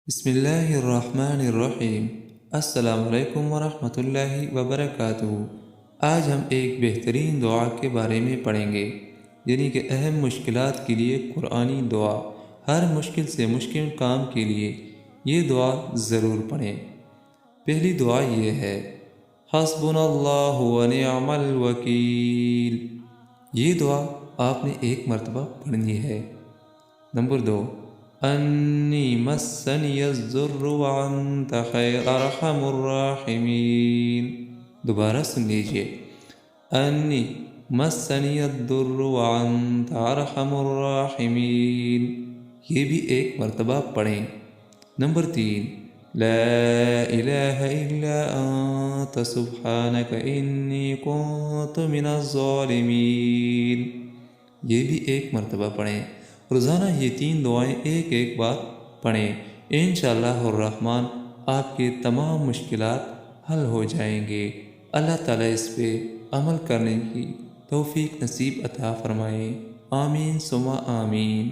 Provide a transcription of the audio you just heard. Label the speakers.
Speaker 1: بسم اللہ الرحمن الرحیم۔ السلام علیکم ورحمۃ اللہ وبرکاتہ۔ آج ہم ایک بہترین دعا کے بارے میں پڑھیں گے، یعنی کہ اہم مشکلات کے لیے قرآنی دعا۔ ہر مشکل سے مشکل کام کے لیے یہ دعا ضرور پڑھیں۔ پہلی دعا یہ ہے، حسبنا اللہ ونعم الوکیل۔ یہ دعا آپ نے ایک مرتبہ پڑھنی ہے۔ نمبر 2، انی مسنی الضر وانت خیر ارحم الراحمین۔ دوبارہ سن لیجئے، انی مسنی الضر وانت ارحم الراحمین۔ یہ بھی ایک مرتبہ پڑھیں۔ نمبر 3، لا الہ الا انت سبحانک انی کنت من الظالمین۔ یہ بھی ایک مرتبہ پڑھیں۔ روزانہ یہ 3 دعائیں ایک ایک بار پڑھیں۔ انشاءاللہ الرحمن آپ کے تمام مشکلات حل ہو جائیں گے۔ اللہ تعالیٰ اس پہ عمل کرنے کی توفیق نصیب عطا فرمائے۔ آمین ثم آمین۔